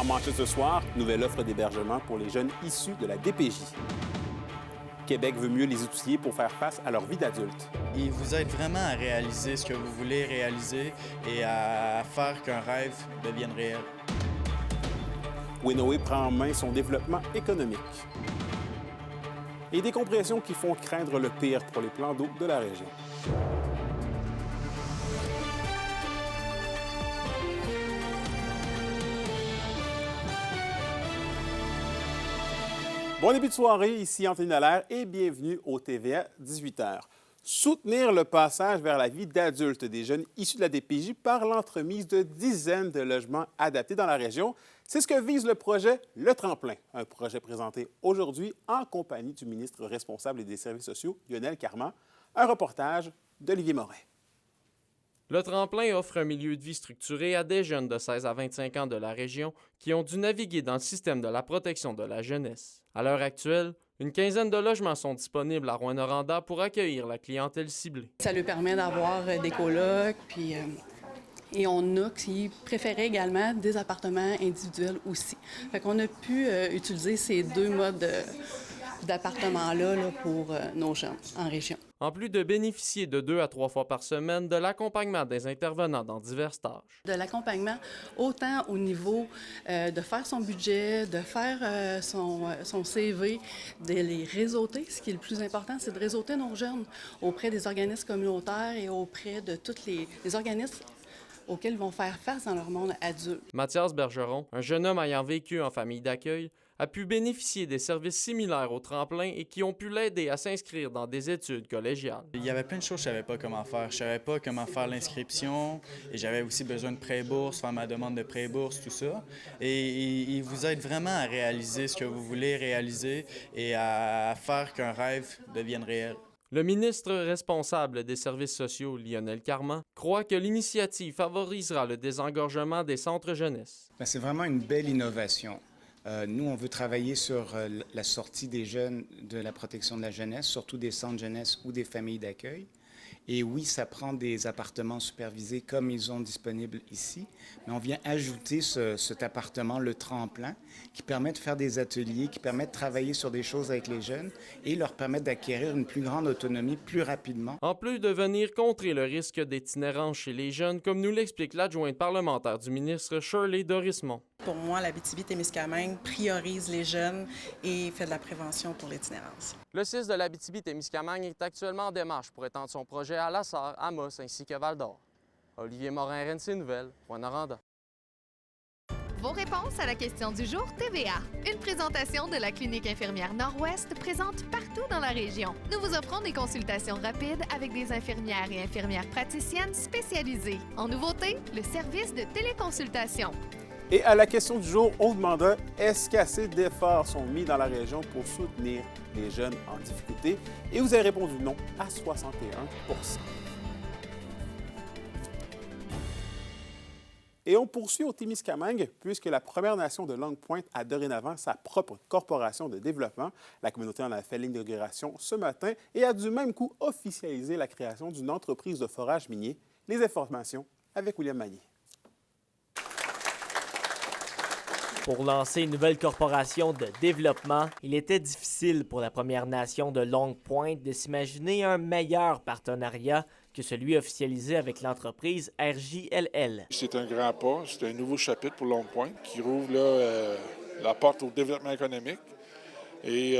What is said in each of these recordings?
En manchette ce soir, nouvelle offre d'hébergement pour les jeunes issus de la DPJ. Québec veut mieux les outiller pour faire face à leur vie d'adulte. Il vous aide vraiment à réaliser ce que vous voulez réaliser et à faire qu'un rêve devienne réel. Winnoway prend en main son développement économique. Et des compressions qui font craindre le pire pour les plans d'eau de la région. Bon début de soirée, ici Anthony Dallaire et bienvenue au TVA 18h. Soutenir le passage vers la vie d'adulte des jeunes issus de la DPJ par l'entremise de dizaines de logements adaptés dans la région, c'est ce que vise le projet Le Tremplin, un projet présenté aujourd'hui en compagnie du ministre responsable des Services sociaux, Lionel Carman. Un reportage d'Olivier Morin. Le Tremplin offre un milieu de vie structuré à des jeunes de 16 à 25 ans de la région qui ont dû naviguer dans le système de la protection de la jeunesse. À l'heure actuelle, une quinzaine de logements sont disponibles à Rouyn-Noranda pour accueillir la clientèle ciblée. Ça lui permet d'avoir des colocs, et on a qui préférait également des appartements individuels aussi. Fait qu'on a pu utiliser ces deux modes d'appartements-là pour nos jeunes en région. En plus de bénéficier de 2 à 3 fois par semaine de l'accompagnement des intervenants dans diverses tâches. De l'accompagnement autant au niveau de faire son budget, de faire son CV, de les réseauter. Ce qui est le plus important, c'est de réseauter nos jeunes auprès des organismes communautaires et auprès de tous les organismes auxquels ils vont faire face dans leur monde adulte. Mathias Bergeron, un jeune homme ayant vécu en famille d'accueil, a pu bénéficier des services similaires au Tremplin et qui ont pu l'aider à s'inscrire dans des études collégiales. Il y avait plein de choses que je ne savais pas comment faire. Je ne savais pas comment faire l'inscription et j'avais aussi besoin de pré-bourse, faire ma demande de pré-bourse, tout ça. Et il vous aide vraiment à réaliser ce que vous voulez réaliser et à faire qu'un rêve devienne réel. Le ministre responsable des Services sociaux, Lionel Carman, croit que l'initiative favorisera le désengorgement des centres jeunesse. C'est vraiment une belle innovation. Nous, on veut travailler sur la sortie des jeunes de la protection de la jeunesse, surtout des centres jeunesse ou des familles d'accueil. Et oui, ça prend des appartements supervisés comme ils ont disponibles ici, mais on vient ajouter cet appartement, le tremplin, qui permet de faire des ateliers, qui permet de travailler sur des choses avec les jeunes et leur permettre d'acquérir une plus grande autonomie plus rapidement. En plus de venir contrer le risque d'itinérance chez les jeunes, comme nous l'explique l'adjointe parlementaire du ministre Shirley Dorismont. Pour moi, l'Abitibi-Témiscamingue priorise les jeunes et fait de la prévention pour l'itinérance. Le CIS de l'Abitibi-Témiscamingue est actuellement en démarche pour étendre son projet à La Sarre, Amos ainsi que Val-d'Or. Olivier Morin, RNC Nouvelles, Rouyn-Noranda. Vos réponses à la question du jour TVA. Une présentation de la Clinique infirmière Nord-Ouest présente partout dans la région. Nous vous offrons des consultations rapides avec des infirmières et infirmières praticiennes spécialisées. En nouveauté, le service de téléconsultation. Et à la question du jour, on demanda est-ce qu'assez d'efforts sont mis dans la région pour soutenir les jeunes en difficulté? Et vous avez répondu non à 61 %. Et on poursuit au Témiscamingue, puisque la Première Nation de Longue Pointe a dorénavant sa propre corporation de développement. La communauté en a fait l'inauguration ce matin et a du même coup officialisé la création d'une entreprise de forage minier. Les informations avec William Magnier. Pour lancer une nouvelle corporation de développement, il était difficile pour la Première Nation de Longue Pointe de s'imaginer un meilleur partenariat que celui officialisé avec l'entreprise RJLL. C'est un grand pas, c'est un nouveau chapitre pour Longue Pointe qui rouvre là, la porte au développement économique. Et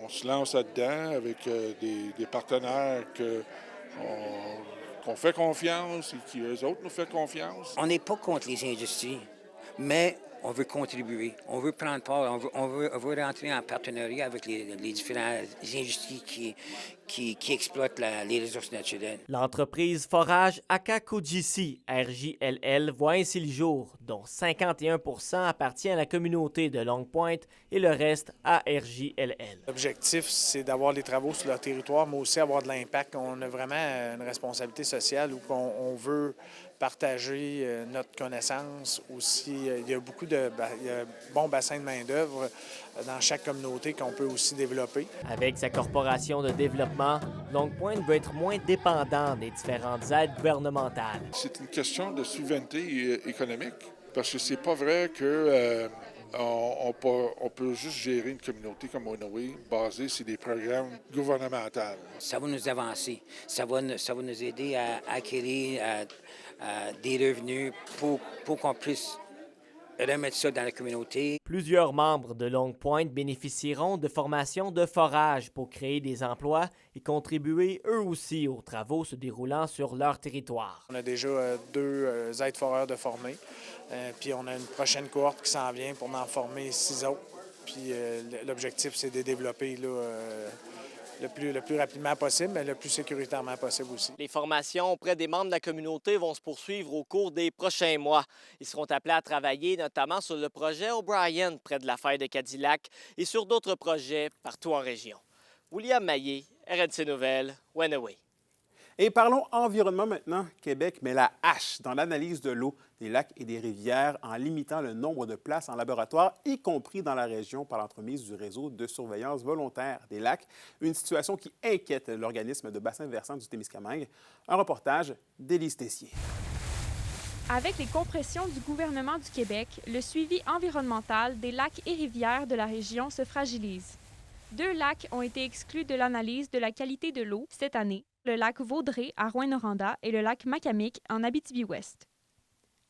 on se lance là-dedans avec des partenaires qu'on fait confiance et qui, eux autres, nous font confiance. On n'est pas contre les industries, mais on veut contribuer, on veut prendre part, on veut rentrer en partenariat avec les différentes industries qui exploitent les ressources naturelles. L'entreprise Forage Akakojisi RJLL voit ainsi le jour, dont 51 % appartient à la communauté de Longue Pointe et le reste à RJLL. L'objectif, c'est d'avoir des travaux sur leur territoire, mais aussi avoir de l'impact. On a vraiment une responsabilité sociale où on veut partager notre connaissance aussi. Il y a beaucoup de bons bassins de main-d'œuvre dans chaque communauté qu'on peut aussi développer. Avec sa corporation de développement, Longue Pointe veut être moins dépendant des différentes aides gouvernementales. C'est une question de souveraineté économique. Parce que c'est pas vrai que on peut juste gérer une communauté comme Onoé basée sur des programmes gouvernementaux. Ça va nous avancer. Ça va nous aider à acquérir des revenus pour qu'on puisse remettre ça dans la communauté. Plusieurs membres de Long Point bénéficieront de formations de forage pour créer des emplois et contribuer eux aussi aux travaux se déroulant sur leur territoire. On a déjà 2 aides-foreurs de formés, puis on a une prochaine cohorte qui s'en vient pour en former 6 autres. Puis l'objectif, c'est de développer là, le plus rapidement possible, mais le plus sécuritairement possible aussi. Les formations auprès des membres de la communauté vont se poursuivre au cours des prochains mois. Ils seront appelés à travailler notamment sur le projet O'Brien près de la faille de Cadillac et sur d'autres projets partout en région. William Maillé, RNC Nouvelles, Wenaway. Et parlons environnement maintenant. Québec met la hache dans l'analyse de l'eau des lacs et des rivières en limitant le nombre de places en laboratoire, y compris dans la région par l'entremise du réseau de surveillance volontaire des lacs, une situation qui inquiète l'organisme de bassin versant du Témiscamingue. Un reportage d'Élise Tessier. Avec les compressions du gouvernement du Québec, le suivi environnemental des lacs et rivières de la région se fragilise. 2 lacs ont été exclus de l'analyse de la qualité de l'eau cette année, le lac Vaudrey à Rouyn-Noranda et le lac Macamic en Abitibi-Ouest.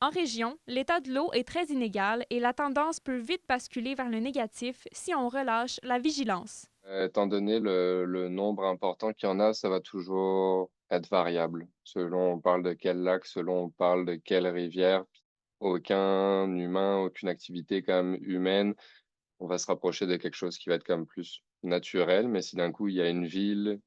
En région, l'état de l'eau est très inégal et la tendance peut vite basculer vers le négatif si on relâche la vigilance. Étant donné le nombre important qu'il y en a, ça va toujours être variable. Selon on parle de quel lac, selon on parle de quelle rivière, aucun humain, aucune activité quand même humaine, on va se rapprocher de quelque chose qui va être comme plus naturel. Mais si d'un coup il y a une ville,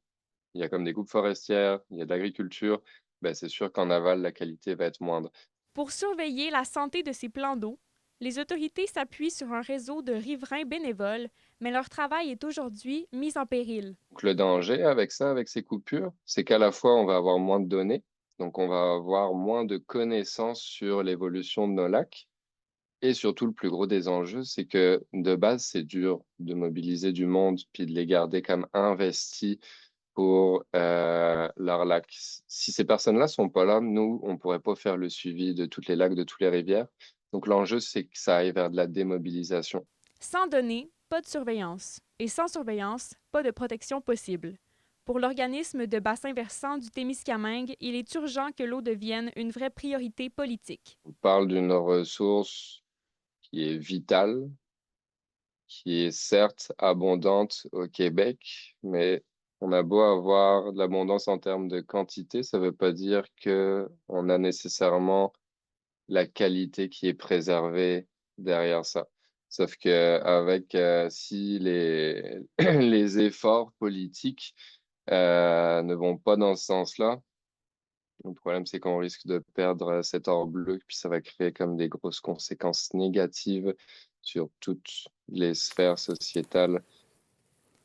il y a comme des coupes forestières, il y a de l'agriculture, ben c'est sûr qu'en aval, la qualité va être moindre. Pour surveiller la santé de ces plans d'eau, les autorités s'appuient sur un réseau de riverains bénévoles, mais leur travail est aujourd'hui mis en péril. Donc, le danger avec ça, avec ces coupures, c'est qu'à la fois, on va avoir moins de données, donc on va avoir moins de connaissances sur l'évolution de nos lacs. Et surtout, le plus gros des enjeux, c'est que de base, c'est dur de mobiliser du monde puis de les garder comme investis pour leurs lacs. Si ces personnes-là sont pas là, nous, on pourrait pas faire le suivi de tous les lacs, de toutes les rivières. Donc l'enjeu, c'est que ça aille vers de la démobilisation. Sans données, pas de surveillance. Et sans surveillance, pas de protection possible. Pour l'organisme de bassin versant du Témiscamingue, il est urgent que l'eau devienne une vraie priorité politique. On parle d'une ressource qui est vitale, qui est certes abondante au Québec, mais on a beau avoir de l'abondance en termes de quantité, ça ne veut pas dire qu'on a nécessairement la qualité qui est préservée derrière ça. Sauf qu'avec si les efforts politiques ne vont pas dans ce sens-là, le problème c'est qu'on risque de perdre cet or bleu, puis ça va créer comme des grosses conséquences négatives sur toutes les sphères sociétales.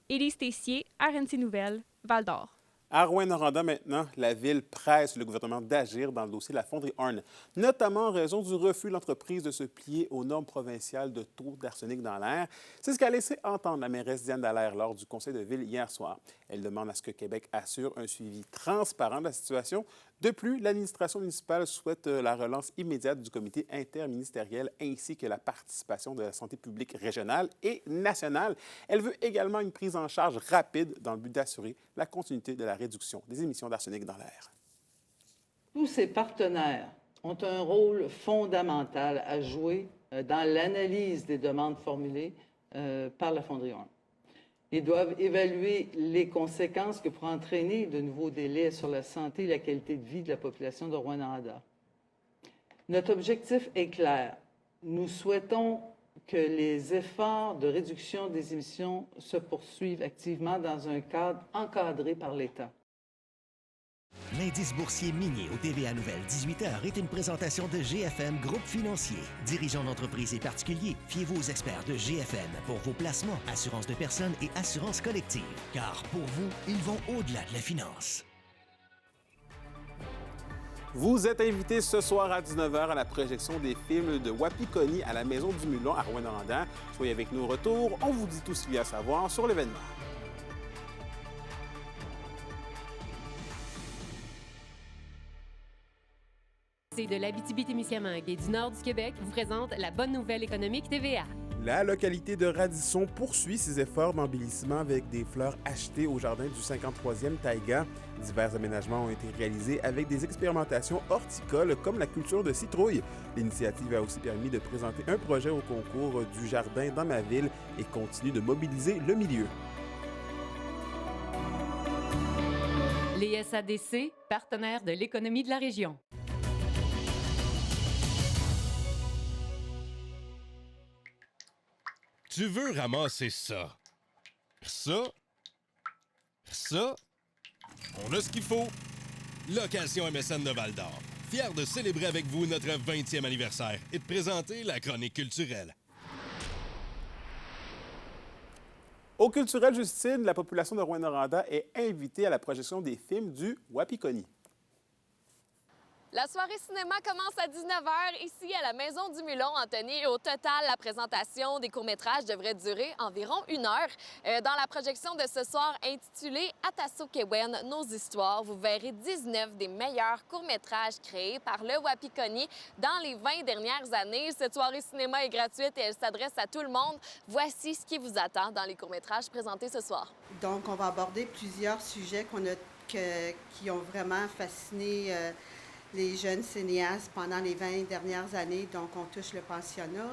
Élise Tessier, RNC Nouvelles, Val-d'Or. À Rouyn-Noranda maintenant, la Ville presse le gouvernement d'agir dans le dossier de la fonderie Horn, notamment en raison du refus de l'entreprise de se plier aux normes provinciales de taux d'arsenic dans l'air. C'est ce qu'a laissé entendre la mairesse Diane Dallaire lors du conseil de ville hier soir. Elle demande à ce que Québec assure un suivi transparent de la situation. De plus, l'administration municipale souhaite la relance immédiate du comité interministériel ainsi que la participation de la santé publique régionale et nationale. Elle veut également une prise en charge rapide dans le but d'assurer la continuité de la réduction des émissions d'arsenic dans l'air. Tous ces partenaires ont un rôle fondamental à jouer dans l'analyse des demandes formulées par la fonderie Horn. Ils doivent évaluer les conséquences que pourraient entraîner de nouveaux délais sur la santé et la qualité de vie de la population de Rouyn-Noranda. Notre objectif est clair. Nous souhaitons que les efforts de réduction des émissions se poursuivent activement dans un cadre encadré par l'État. L'indice boursier minier au TVA Nouvelles 18h est une présentation de GFM Groupe Financier. Dirigeants d'entreprises et particuliers, fiez-vous aux experts de GFM pour vos placements, assurance de personnes et assurance collective. Car pour vous, ils vont au-delà de la finance. Vous êtes invité ce soir à 19h à la projection des films de Wapikoni à la Maison du Mulon à Rouyn-Noranda. Soyez avec nous au retour. On vous dit tout ce qu'il y a à savoir sur l'événement. C'est de l'Abitibi-Témiscamingue et du nord du Québec vous présente la bonne nouvelle économique TVA. La localité de Radisson poursuit ses efforts d'embellissement avec des fleurs achetées au jardin du 53e Taïga. Divers aménagements ont été réalisés avec des expérimentations horticoles comme la culture de citrouilles. L'initiative a aussi permis de présenter un projet au concours du jardin dans ma ville et continue de mobiliser le milieu. Les SADC, partenaires de l'économie de la région. Tu veux ramasser ça. Ça. On a ce qu'il faut. Location MSN de Val-d'Or. Fier de célébrer avec vous notre 20e anniversaire et de présenter la chronique culturelle. Au Culturel Justine, la population de Rouyn-Noranda est invitée à la projection des films du Wapikoni. La soirée cinéma commence à 19h ici à la Maison du Mulon, Anthony. Au total, la présentation des courts-métrages devrait durer environ 1 heure. Dans la projection de ce soir intitulée Atasso Kewen, nos histoires, vous verrez 19 des meilleurs courts-métrages créés par le Wapikoni dans les 20 dernières années. Cette soirée cinéma est gratuite et elle s'adresse à tout le monde. Voici ce qui vous attend dans les courts-métrages présentés ce soir. Donc, on va aborder plusieurs sujets qui ont vraiment fasciné les jeunes cinéastes pendant les 20 dernières années. Donc, on touche le pensionnat,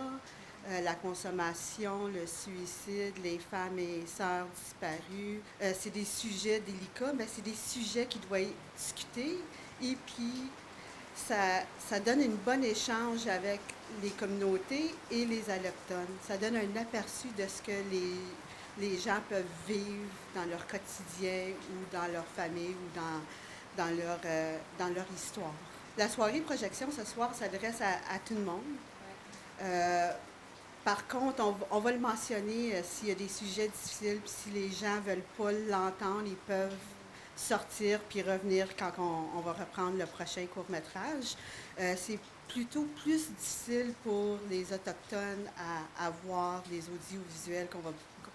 la consommation, le suicide, les femmes et sœurs disparues. C'est des sujets délicats, mais c'est des sujets qui doivent être discutés. Et puis, ça donne un bon échange avec les communautés et les Allochtones. Ça donne un aperçu de ce que les gens peuvent vivre dans leur quotidien ou dans leur famille ou dans leur histoire. La soirée projection ce soir s'adresse à tout le monde. Par contre, on va le mentionner s'il y a des sujets difficiles, puis si les gens ne veulent pas l'entendre, ils peuvent sortir puis revenir quand on va reprendre le prochain court-métrage. C'est plutôt plus difficile pour les Autochtones à voir les audiovisuels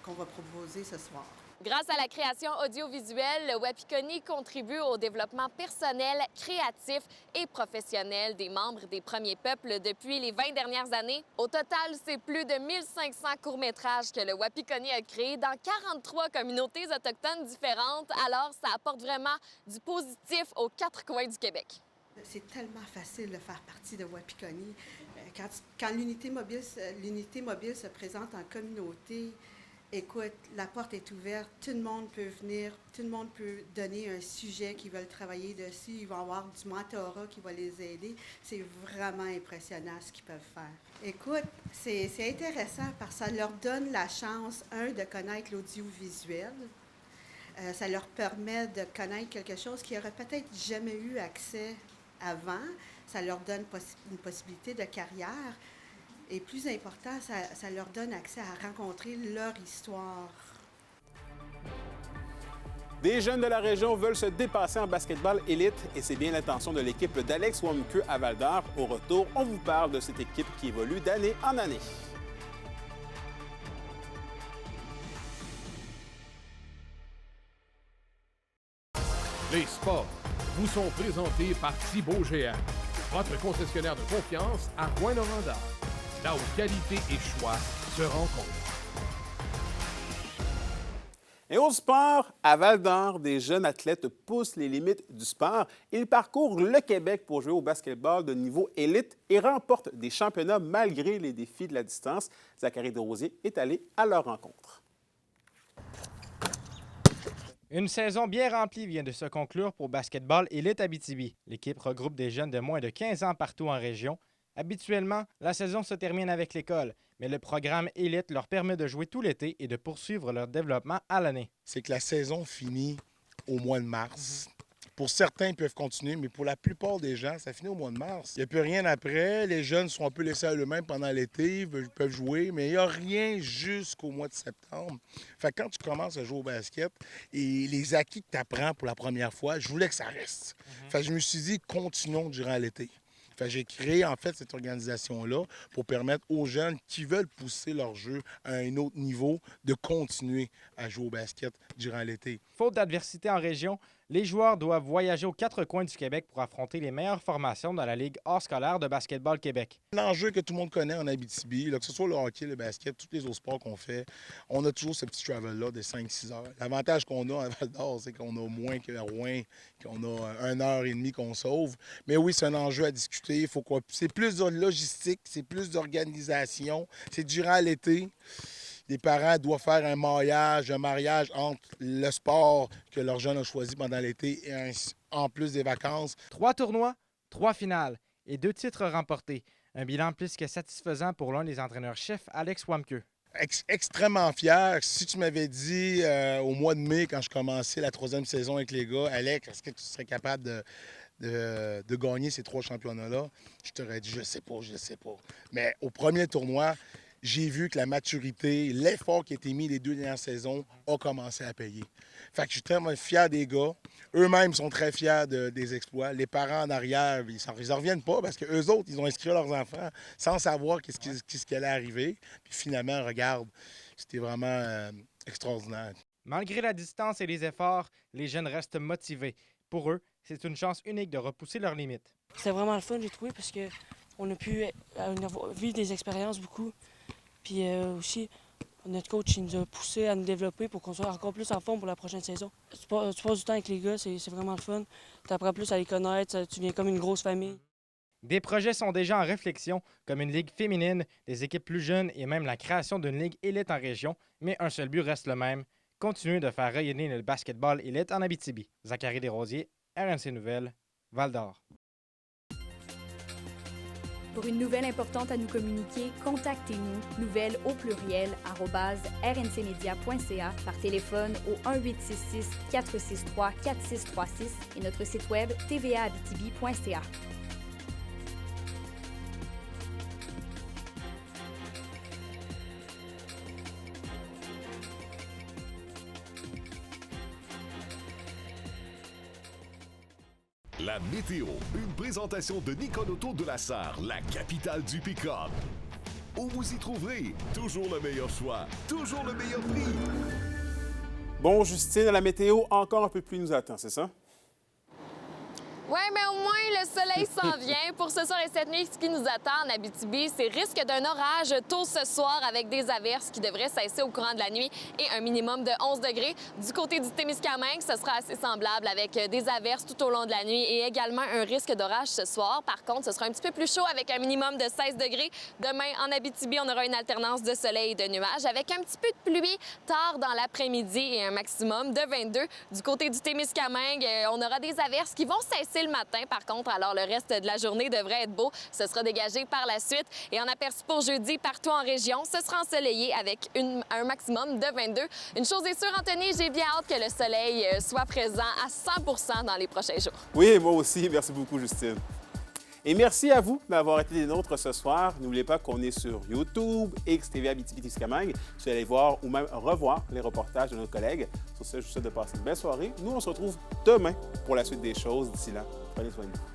qu'on va proposer ce soir. Grâce à la création audiovisuelle, le Wapikoni contribue au développement personnel, créatif et professionnel des membres des premiers peuples depuis les 20 dernières années. Au total, c'est plus de 1500 courts-métrages que le Wapikoni a créés dans 43 communautés autochtones différentes. Alors, ça apporte vraiment du positif aux 4 coins du Québec. C'est tellement facile de faire partie de Wapikoni. Quand l'unité mobile se présente en communauté, écoute, la porte est ouverte, tout le monde peut venir, tout le monde peut donner un sujet qu'ils veulent travailler dessus, ils vont avoir du mentorat qui va les aider. C'est vraiment impressionnant ce qu'ils peuvent faire. Écoute, c'est intéressant parce que ça leur donne la chance, de connaître l'audiovisuel. Ça leur permet de connaître quelque chose qu'ils n'auraient peut-être jamais eu accès avant. Ça leur donne une possibilité de carrière. Et plus important, ça leur donne accès à rencontrer leur histoire. Des jeunes de la région veulent se dépasser en basketball élite et c'est bien l'intention de l'équipe d'Alex Wamke à Val-d'Or. Au retour, on vous parle de cette équipe qui évolue d'année en année. Les sports vous sont présentés par Thibaut Géant, votre concessionnaire de confiance à Rouyn-Noranda. Là où qualité et choix se rencontrent. Et au sport, à Val-d'Or, des jeunes athlètes poussent les limites du sport. Ils parcourent le Québec pour jouer au basketball de niveau élite et remportent des championnats malgré les défis de la distance. Zachary Desrosiers est allé à leur rencontre. Une saison bien remplie vient de se conclure pour Basketball Élite Abitibi. L'équipe regroupe des jeunes de moins de 15 ans partout en région. Habituellement, la saison se termine avec l'école, mais le programme Élite leur permet de jouer tout l'été et de poursuivre leur développement à l'année. C'est que la saison finit au mois de mars. Pour certains, ils peuvent continuer, mais pour la plupart des gens, ça finit au mois de mars. Il n'y a plus rien après. Les jeunes sont un peu laissés à eux-mêmes pendant l'été, ils peuvent jouer, mais il n'y a rien jusqu'au mois de septembre. Fait que quand tu commences à jouer au basket et les acquis que tu apprends pour la première fois, je voulais que ça reste. Fait que je me suis dit, continuons durant l'été. Fait que j'ai créé en fait cette organisation-là pour permettre aux jeunes qui veulent pousser leur jeu à un autre niveau de continuer à jouer au basket durant l'été. Faute d'adversité en région, Les joueurs doivent voyager aux 4 coins du Québec pour affronter les meilleures formations dans la Ligue hors scolaire de basketball Québec. L'enjeu que tout le monde connaît en Abitibi, là, que ce soit le hockey, le basket, tous les autres sports qu'on fait, on a toujours ce petit travel-là de 5-6 heures. L'avantage qu'on a à Val-d'Or, c'est qu'on a moins que Rouen, qu'on a 1h30 qu'on sauve. Mais oui, c'est un enjeu à discuter. C'est plus de logistique, c'est plus d'organisation. C'est durant l'été. Les parents doivent faire un mariage entre le sport que leur jeune a choisi pendant l'été et en plus des vacances. 3 tournois, 3 finales et 2 titres remportés. Un bilan plus que satisfaisant pour l'un des entraîneurs-chefs, Alex Wamke. Extrêmement fier. Si tu m'avais dit au mois de mai, quand je commençais la 3e saison avec les gars, Alex, est-ce que tu serais capable de gagner ces 3 championnats-là? Je t'aurais dit, je sais pas. Mais au premier tournoi, j'ai vu que la maturité, l'effort qui a été mis les 2 dernières saisons a commencé à payer. Fait que je suis tellement fier des gars. Eux-mêmes sont très fiers des exploits. Les parents en arrière, ils n'en reviennent pas parce qu'eux autres, ils ont inscrit leurs enfants sans savoir qu'est-ce qui allait arriver. Puis finalement, regarde, c'était vraiment extraordinaire. Malgré la distance et les efforts, les jeunes restent motivés. Pour eux, c'est une chance unique de repousser leurs limites. C'était vraiment le fun, j'ai trouvé, parce qu'on a pu vivre des expériences beaucoup. Puis aussi, notre coach il nous a poussé à nous développer pour qu'on soit encore plus en forme pour la prochaine saison. Tu passes du temps avec les gars, c'est vraiment le fun. Tu apprends plus à les connaître, tu viens comme une grosse famille. Des projets sont déjà en réflexion, comme une ligue féminine, des équipes plus jeunes et même la création d'une ligue élite en région, mais un seul but reste le même, continuer de faire rayonner le basketball élite en Abitibi. Zachary Desrosiers, RNC Nouvelles, Val-d'Or. Pour une nouvelle importante à nous communiquer, contactez-nous, nouvelles au pluriel, @rncmedia.ca, par téléphone au 1-866-463-4636 et notre site web tvaabitibi.ca. La météo, une présentation de Nicole Auto de la Sarre, la capitale du pick-up. Où vous y trouverez toujours le meilleur choix, toujours le meilleur prix. Bon, Justine, la météo, encore un peu plus nous attend, c'est ça? Oui, mais au moins, le soleil s'en vient. Pour ce soir et cette nuit, ce qui nous attend en Abitibi, c'est risque d'un orage tôt ce soir avec des averses qui devraient cesser au courant de la nuit et un minimum de 11 degrés. Du côté du Témiscamingue, ce sera assez semblable avec des averses tout au long de la nuit et également un risque d'orage ce soir. Par contre, ce sera un petit peu plus chaud avec un minimum de 16 degrés. Demain, en Abitibi, on aura une alternance de soleil et de nuages avec un petit peu de pluie tard dans l'après-midi et un maximum de 22. Du côté du Témiscamingue, on aura des averses qui vont cesser le matin, par contre. Alors, le reste de la journée devrait être beau. Ce sera dégagé par la suite. Et en aperçu pour jeudi, partout en région, ce sera ensoleillé avec un maximum de 22. Une chose est sûre, Anthony, j'ai bien hâte que le soleil soit présent à 100 % dans les prochains jours. Oui, moi aussi. Merci beaucoup, Justine. Et merci à vous d'avoir été des nôtres ce soir. N'oubliez pas qu'on est sur YouTube, XTV Abitibi-Témiscamingue. Vous allez aller voir ou même revoir les reportages de nos collègues. Sur ce, je vous souhaite de passer une belle soirée. Nous, on se retrouve demain pour la suite des choses. D'ici là, prenez soin de vous.